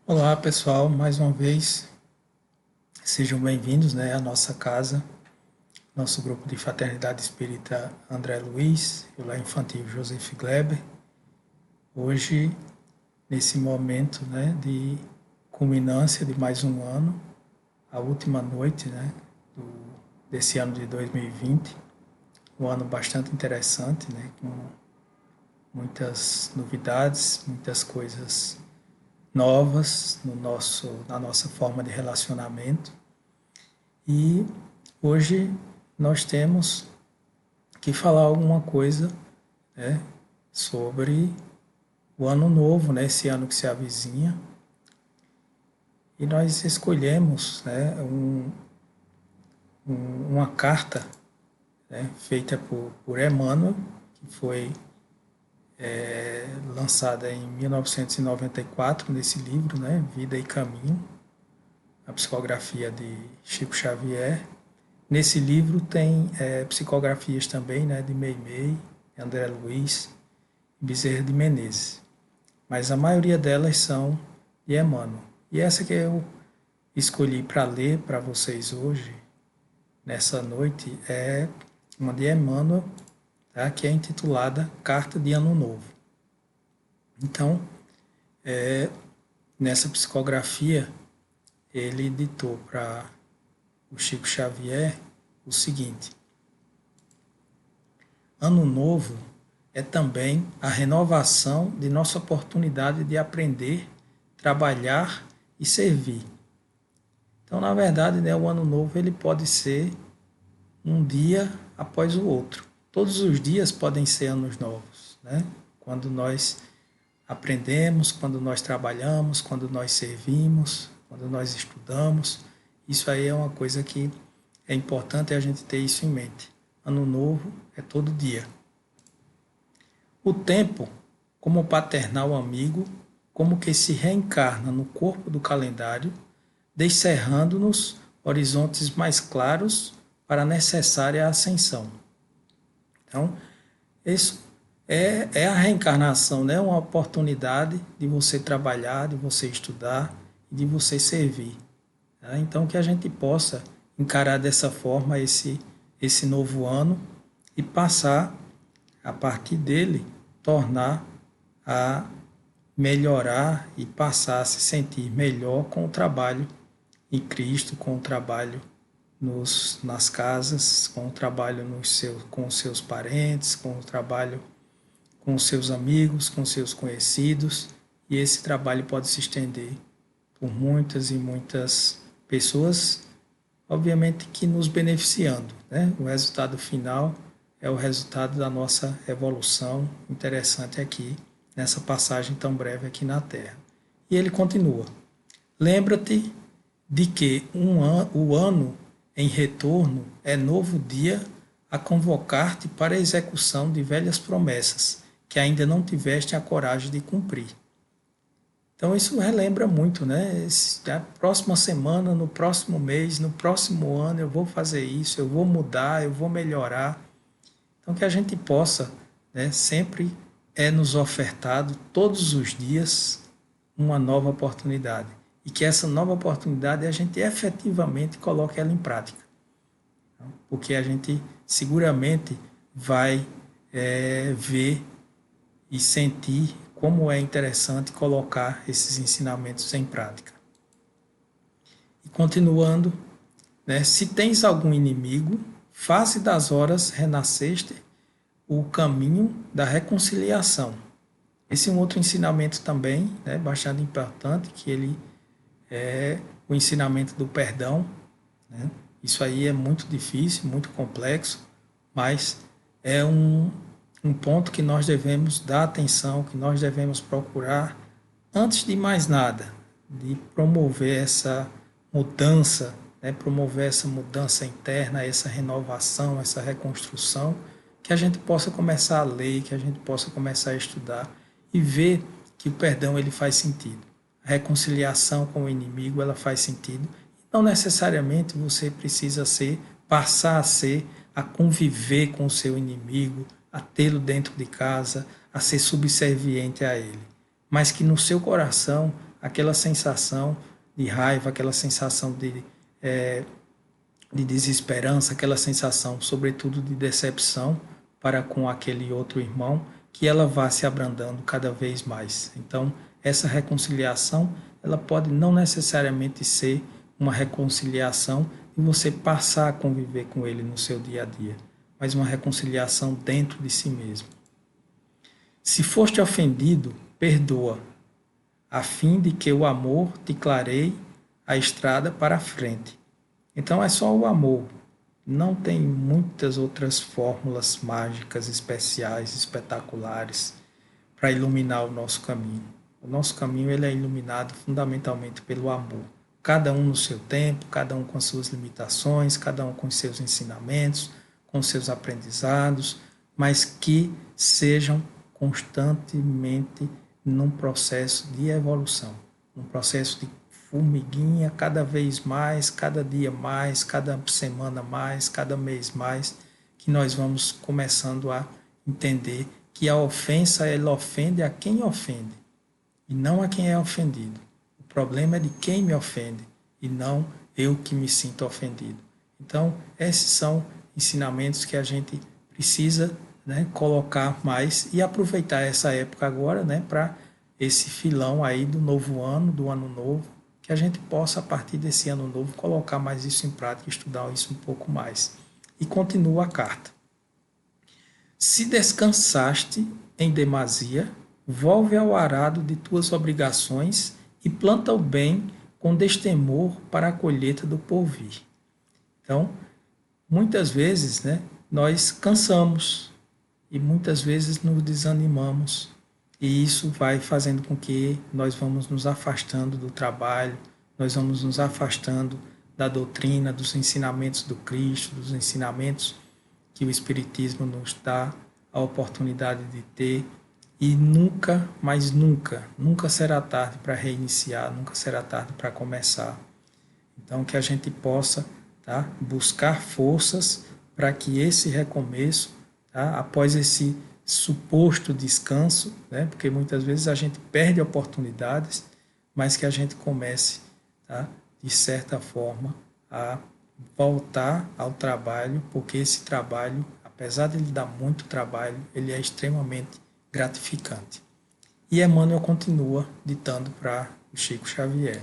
Olá pessoal, mais uma vez sejam bem-vindos, à nossa casa, nosso grupo de Fraternidade Espírita André Luiz e o Lar Infantil Joseph Gleber. Hoje, nesse momento, de culminância de mais um ano, a última noite, desse ano de 2020, um ano bastante interessante, com muitas novidades, muitas coisas novas na nossa forma de relacionamento. E hoje nós temos que falar alguma coisa, sobre o ano novo, esse ano que se avizinha. E nós escolhemos, uma carta, feita por Emmanuel, que foi lançada em 1994 nesse livro, Vida e Caminho, a psicografia de Chico Xavier. Nesse livro tem psicografias também, de Meimei, André Luiz e Bezerra de Menezes, mas a maioria delas são de Emmanuel. E essa que eu escolhi para ler para vocês hoje, nessa noite, é uma de Emmanuel, tá? Que é intitulada Carta de Ano Novo. Então, nessa psicografia, ele ditou para o Chico Xavier o seguinte: Ano Novo é também a renovação de nossa oportunidade de aprender, trabalhar e servir. Então, na verdade, o Ano Novo ele pode ser um dia após o outro. Todos os dias podem ser anos novos, Quando nós aprendemos, quando nós trabalhamos, quando nós servimos, quando nós estudamos. Isso aí é uma coisa que é importante a gente ter isso em mente. Ano novo é todo dia. O tempo, como paternal amigo, como que se reencarna no corpo do calendário, descerrando-nos horizontes mais claros para a necessária ascensão. Então, isso é a reencarnação, uma oportunidade de você trabalhar, de você estudar e de você servir. Tá? Então, que a gente possa encarar dessa forma esse novo ano e passar, a partir dele, tornar a melhorar e passar a se sentir melhor com o trabalho em Cristo, com o trabalho nas casas, com o trabalho com os seus parentes, com o trabalho com os seus amigos, com os seus conhecidos, e esse trabalho pode se estender por muitas e muitas pessoas, obviamente que nos beneficiando. O resultado final é o resultado da nossa evolução interessante aqui, nessa passagem tão breve aqui na Terra. E ele continua: lembra-te de que o ano em retorno é novo dia a convocar-te para a execução de velhas promessas que ainda não tiveste a coragem de cumprir. Então isso relembra muito, A próxima semana, no próximo mês, no próximo ano eu vou fazer isso, eu vou mudar, eu vou melhorar. Então que a gente possa, sempre nos ofertado todos os dias uma nova oportunidade. E que essa nova oportunidade a gente efetivamente coloque ela em prática. Porque a gente seguramente vai ver e sentir como é interessante colocar esses ensinamentos em prática. E continuando, se tens algum inimigo, faze das horas renasceste o caminho da reconciliação. Esse é um outro ensinamento também, bastante importante, que ele é o ensinamento do perdão. Isso aí é muito difícil, muito complexo, mas é um ponto que nós devemos dar atenção, que nós devemos procurar, antes de mais nada, de promover essa mudança, promover essa mudança interna, essa renovação, essa reconstrução, que a gente possa começar a ler, que a gente possa começar a estudar e ver que o perdão ele faz sentido. A reconciliação com o inimigo ela faz sentido. Não necessariamente você precisa passar a conviver com o seu inimigo, a tê-lo dentro de casa, a ser subserviente a ele, mas que no seu coração aquela sensação de raiva, aquela sensação de desesperança, aquela sensação, sobretudo, de decepção para com aquele outro irmão, que ela vá se abrandando cada vez mais. Então, essa reconciliação, ela pode não necessariamente ser uma reconciliação e você passar a conviver com ele no seu dia a dia, mas uma reconciliação dentro de si mesmo. Se foste ofendido, perdoa, a fim de que o amor te clareie a estrada para a frente. Então é só o amor. Não tem muitas outras fórmulas mágicas, especiais, espetaculares para iluminar o nosso caminho. O nosso caminho ele é iluminado fundamentalmente pelo amor. Cada um no seu tempo, cada um com as suas limitações, cada um com os seus ensinamentos, com os seus aprendizados, mas que sejam constantemente num processo de evolução, num processo de formiguinha, cada vez mais, cada dia mais, cada semana mais, cada mês mais, que nós vamos começando a entender que a ofensa ela ofende a quem ofende e não a quem é ofendido. O problema é de quem me ofende e não eu que me sinto ofendido. Então, esses são ensinamentos que a gente precisa, né, colocar mais e aproveitar essa época agora, né, para esse filão aí do novo ano, do ano novo, que a gente possa, a partir desse ano novo, colocar mais isso em prática, estudar isso um pouco mais. E continua a carta. Se descansaste em demasia, volve ao arado de tuas obrigações e planta o bem com destemor para a colheita do porvir. Então, muitas vezes, né, nós cansamos e muitas vezes nos desanimamos. E isso vai fazendo com que nós vamos nos afastando do trabalho, nós vamos nos afastando da doutrina, dos ensinamentos do Cristo, dos ensinamentos que o Espiritismo nos dá a oportunidade de ter. E nunca, mas nunca, nunca será tarde para reiniciar, nunca será tarde para começar. Então, que a gente possa, tá, buscar forças para que esse recomeço, tá, após esse suposto descanso, né, porque muitas vezes a gente perde oportunidades, mas que a gente comece, tá, de certa forma, a voltar ao trabalho, porque esse trabalho, apesar de ele dar muito trabalho, ele é extremamente gratificante. E Emmanuel continua ditando para o Chico Xavier: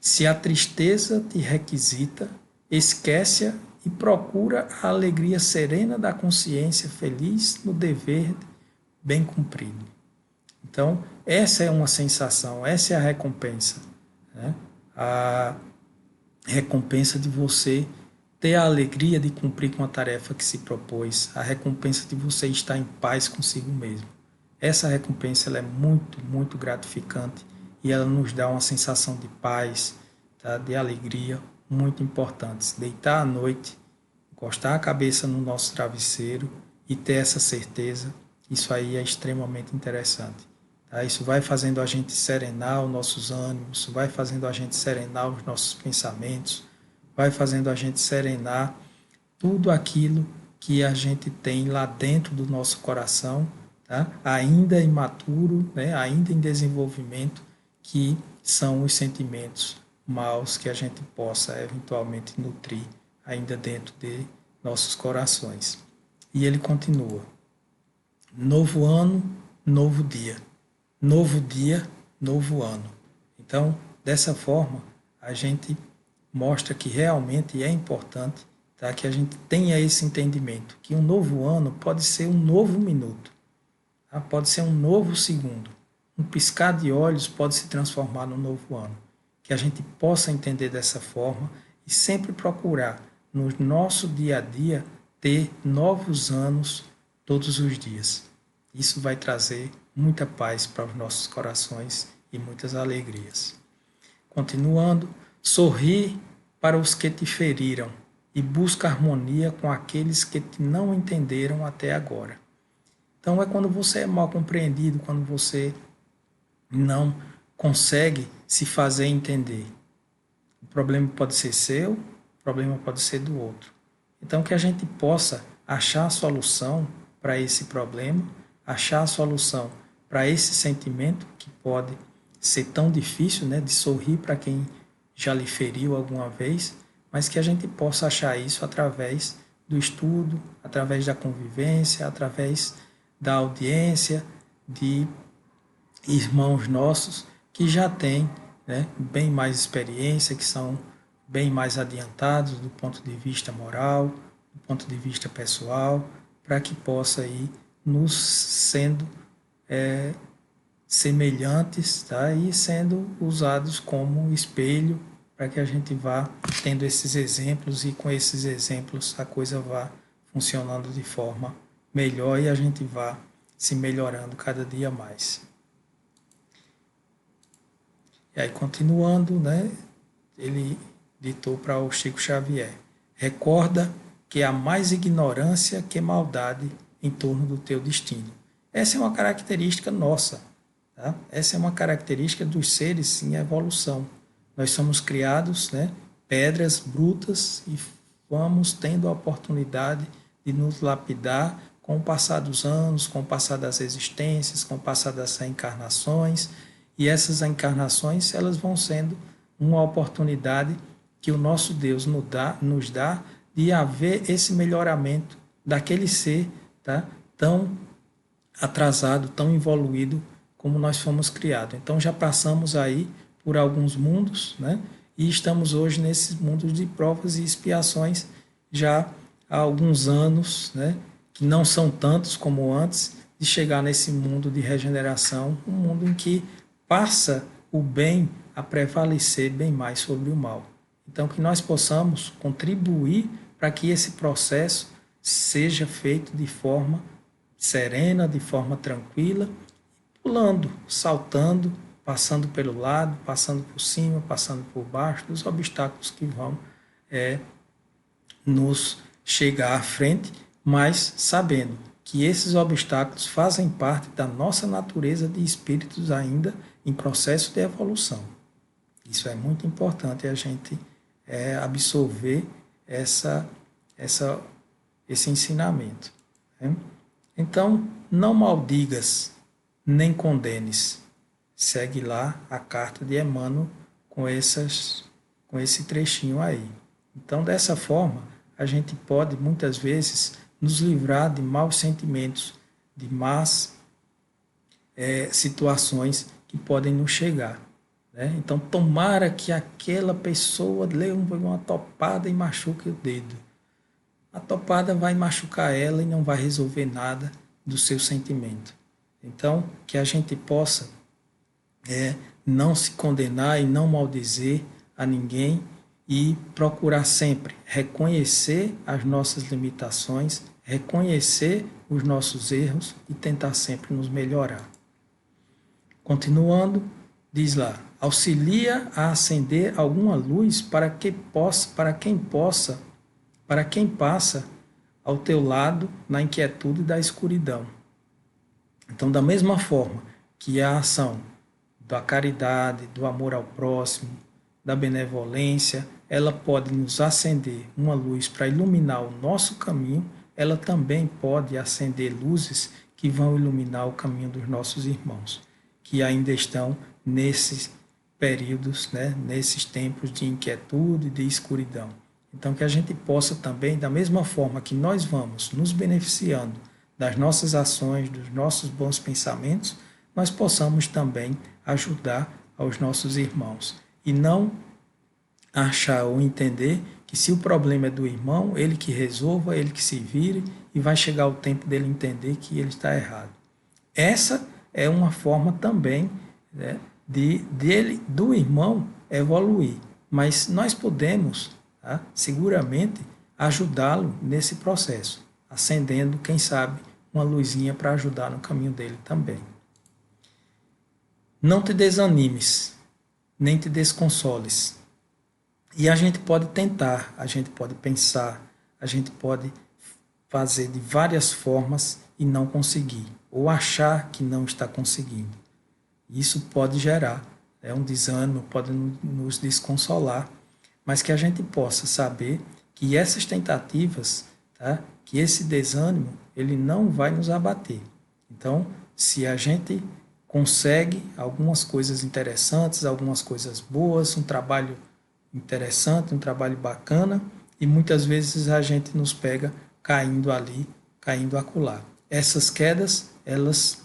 se a tristeza te requisita, esquece-a e procura a alegria serena da consciência feliz no dever bem cumprido. Então, essa é uma sensação, essa é a recompensa, né? A recompensa de você ter a alegria de cumprir com a tarefa que se propôs, a recompensa de você estar em paz consigo mesmo. Essa recompensa ela é muito, muito gratificante e ela nos dá uma sensação de paz, tá? De alegria muito importantes. Deitar à noite, encostar a cabeça no nosso travesseiro e ter essa certeza, isso aí é extremamente interessante. Tá? Isso vai fazendo a gente serenar os nossos ânimos, vai fazendo a gente serenar os nossos pensamentos, vai fazendo a gente serenar tudo aquilo que a gente tem lá dentro do nosso coração, tá? Ainda imaturo, né? Ainda em desenvolvimento, que são os sentimentos maus que a gente possa eventualmente nutrir ainda dentro de nossos corações. E ele continua: novo ano, novo dia. Novo dia, novo ano. Então, dessa forma, a gente mostra que realmente é importante, tá, que a gente tenha esse entendimento, que um novo ano pode ser um novo minuto, tá? Pode ser um novo segundo. Um piscar de olhos pode se transformar num novo ano. Que a gente possa entender dessa forma e sempre procurar, no nosso dia a dia, ter novos anos todos os dias. Isso vai trazer muita paz para os nossos corações e muitas alegrias. Continuando, sorri para os que te feriram e busca harmonia com aqueles que te não entenderam até agora. Então é quando você é mal compreendido, quando você não consegue se fazer entender. O problema pode ser seu, o problema pode ser do outro. Então que a gente possa achar a solução para esse problema, achar a solução para esse sentimento que pode ser tão difícil, né, de sorrir para quem já lhe feriu alguma vez, mas que a gente possa achar isso através do estudo, através da convivência, através da audiência, de irmãos nossos que já têm, né, bem mais experiência, que são bem mais adiantados do ponto de vista moral, do ponto de vista pessoal, para que possa ir nos sendo semelhantes, tá? E sendo usados como espelho para que a gente vá tendo esses exemplos e com esses exemplos a coisa vá funcionando de forma melhor e a gente vá se melhorando cada dia mais. E aí, continuando, né, ele ditou para o Chico Xavier: recorda que há mais ignorância que maldade em torno do teu destino. Essa é uma característica nossa, tá? Essa é uma característica dos seres em evolução. Nós somos criados, né, pedras brutas e vamos tendo a oportunidade de nos lapidar com o passar dos anos, com o passar das existências, com o passar das reencarnações. E essas encarnações, elas vão sendo uma oportunidade que o nosso Deus nos dá de haver esse melhoramento daquele ser, tá, tão atrasado, tão evoluído como nós fomos criados. Então já passamos aí por alguns mundos, né, e estamos hoje nesses mundos de provas e expiações já há alguns anos, né, que não são tantos como antes, de chegar nesse mundo de regeneração, um mundo em que passa o bem a prevalecer bem mais sobre o mal. Então, que nós possamos contribuir para que esse processo seja feito de forma serena, de forma tranquila, pulando, saltando, passando pelo lado, passando por cima, passando por baixo, dos obstáculos que vão nos chegar à frente, mas sabendo que esses obstáculos fazem parte da nossa natureza de espíritos ainda em processo de evolução. Isso é muito importante a gente absorver esse ensinamento. Né? Então, não maldigas, nem condenes. Segue lá a carta de Emmanuel com esse trechinho aí. Então, dessa forma, a gente pode, muitas vezes, nos livrar de maus sentimentos, de más situações que podem nos chegar. Né? Então, tomara que aquela pessoa leve uma topada e machuque o dedo. A topada vai machucar ela e não vai resolver nada do seu sentimento. Então, que a gente possa não se condenar e não maldizer a ninguém e procurar sempre reconhecer as nossas limitações, reconhecer os nossos erros e tentar sempre nos melhorar. Continuando, diz lá: auxilia a acender alguma luz para quem passa ao teu lado na inquietude da escuridão. Então, da mesma forma que a ação da caridade, do amor ao próximo, da benevolência, ela pode nos acender uma luz para iluminar o nosso caminho, ela também pode acender luzes que vão iluminar o caminho dos nossos irmãos, que ainda estão nesses períodos, né, nesses tempos de inquietude, de escuridão. Então, que a gente possa também, da mesma forma que nós vamos nos beneficiando das nossas ações, dos nossos bons pensamentos, nós possamos também ajudar aos nossos irmãos. E não achar ou entender que se o problema é do irmão, ele que resolva, ele que se vire, e vai chegar o tempo dele entender que ele está errado. Essa é uma forma também, né, do irmão evoluir. Mas nós podemos, tá, seguramente ajudá-lo nesse processo, acendendo, quem sabe, uma luzinha para ajudar no caminho dele também. Não te desanimes, nem te desconsoles. E a gente pode tentar, a gente pode pensar, a gente pode fazer de várias formas e não conseguir, ou achar que não está conseguindo. Isso pode gerar um desânimo, pode nos desconsolar, mas que a gente possa saber que essas tentativas, tá, que esse desânimo, ele não vai nos abater. Então, se a gente consegue algumas coisas interessantes, algumas coisas boas, um trabalho interessante, um trabalho bacana, e muitas vezes a gente nos pega caindo ali, caindo acolá. Essas quedas, elas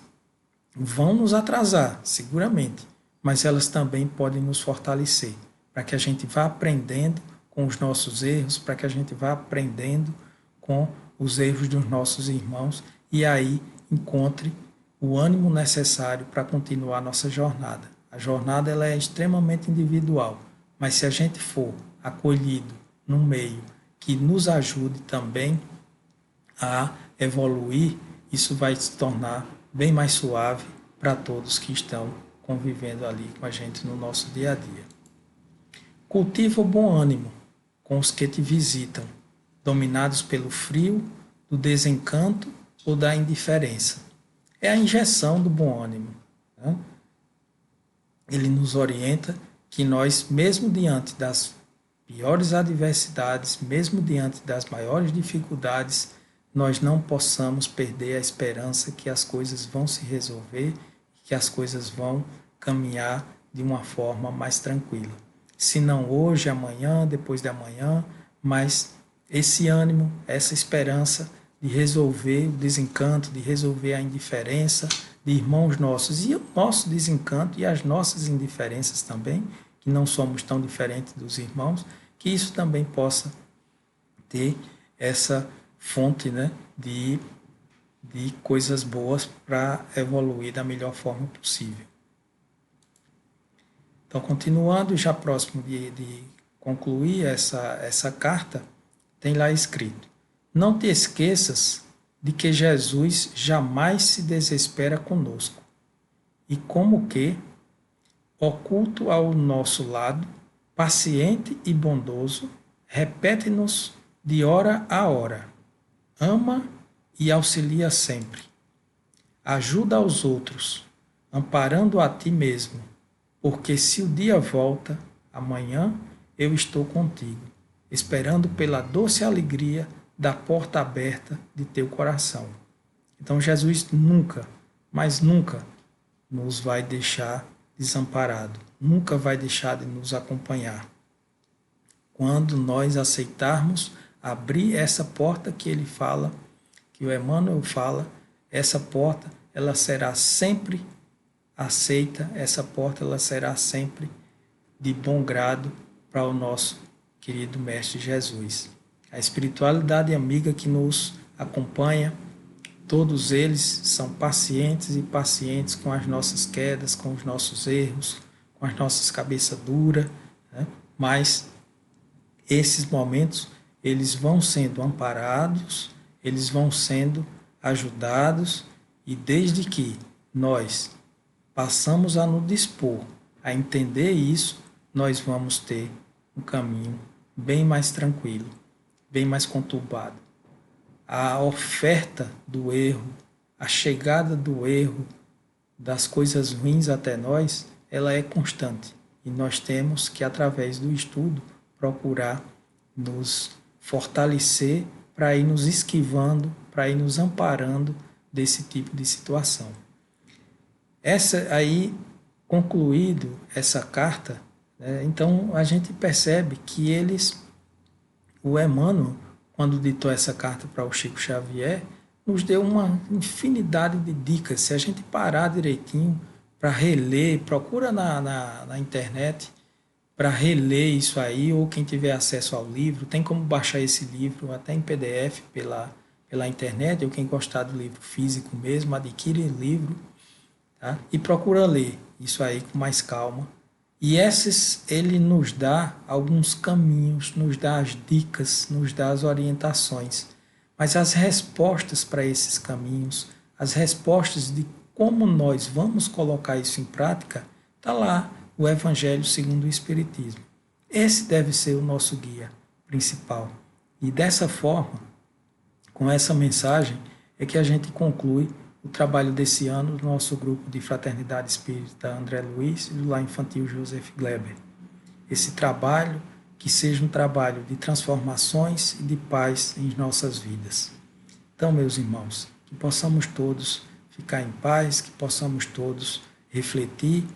vão nos atrasar, seguramente, mas elas também podem nos fortalecer, para que a gente vá aprendendo com os nossos erros, para que a gente vá aprendendo com os erros dos nossos irmãos e aí encontre o ânimo necessário para continuar a nossa jornada. A jornada ela é extremamente individual, mas se a gente for acolhido num meio que nos ajude também a evoluir, isso vai se tornar bem mais suave para todos que estão convivendo ali com a gente no nosso dia a dia. Cultiva o bom ânimo com os que te visitam, dominados pelo frio, do desencanto ou da indiferença. É a injeção do bom ânimo. Né? Ele nos orienta que nós, mesmo diante das piores adversidades, mesmo diante das maiores dificuldades, nós não possamos perder a esperança que as coisas vão se resolver, que as coisas vão caminhar de uma forma mais tranquila. Se não hoje, amanhã, depois de amanhã, mas esse ânimo, essa esperança de resolver o desencanto, de resolver a indiferença de irmãos nossos e o nosso desencanto e as nossas indiferenças também, que não somos tão diferentes dos irmãos, que isso também possa ter essa fonte, né, de coisas boas para evoluir da melhor forma possível. Então, continuando, já próximo de concluir essa carta, tem lá escrito: não te esqueças de que Jesus jamais se desespera conosco, e como que, oculto ao nosso lado, paciente e bondoso, repete-nos de hora a hora: ama e auxilia sempre. Ajuda aos outros, amparando a ti mesmo, porque se o dia volta, amanhã eu estou contigo, esperando pela doce alegria da porta aberta de teu coração. Então Jesus nunca, mas nunca, nos vai deixar desamparado, nunca vai deixar de nos acompanhar. Quando nós aceitarmos abrir essa porta que ele fala, que o Emmanuel fala, essa porta ela será sempre aceita, essa porta ela será sempre de bom grado para o nosso querido Mestre Jesus. A espiritualidade amiga que nos acompanha, todos eles são pacientes e pacientes com as nossas quedas, com os nossos erros, com as nossas cabeças duras, né? Mas esses momentos eles vão sendo amparados, eles vão sendo ajudados, e desde que nós passamos a nos dispor a entender isso, nós vamos ter um caminho bem mais tranquilo, bem mais conturbado. A oferta do erro, a chegada do erro, das coisas ruins até nós, ela é constante. E nós temos que, através do estudo, procurar nos fortalecer para ir nos esquivando, para ir nos amparando desse tipo de situação. Essa aí, concluído essa carta, né, então a gente percebe que o Emmanuel, quando ditou essa carta para o Chico Xavier, nos deu uma infinidade de dicas. Se a gente parar direitinho para reler, procura na internet para reler isso aí, ou quem tiver acesso ao livro, tem como baixar esse livro até em PDF pela internet, ou quem gostar do livro físico mesmo, adquire o livro, tá? E procura ler isso aí com mais calma. E ele nos dá alguns caminhos, nos dá as dicas, nos dá as orientações. Mas as respostas para esses caminhos, as respostas de como nós vamos colocar isso em prática, está lá, o Evangelho segundo o Espiritismo. Esse deve ser o nosso guia principal. E dessa forma, com essa mensagem, é que a gente conclui o trabalho desse ano do nosso grupo de Fraternidade Espírita André Luiz e do Lar Infantil Joseph Gleber. Esse trabalho que seja um trabalho de transformações e de paz em nossas vidas. Então, meus irmãos, que possamos todos ficar em paz, que possamos todos refletir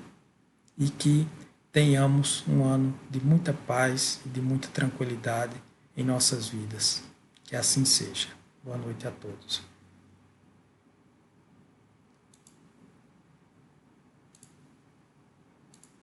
e que tenhamos um ano de muita paz e de muita tranquilidade em nossas vidas. Que assim seja. Boa noite a todos.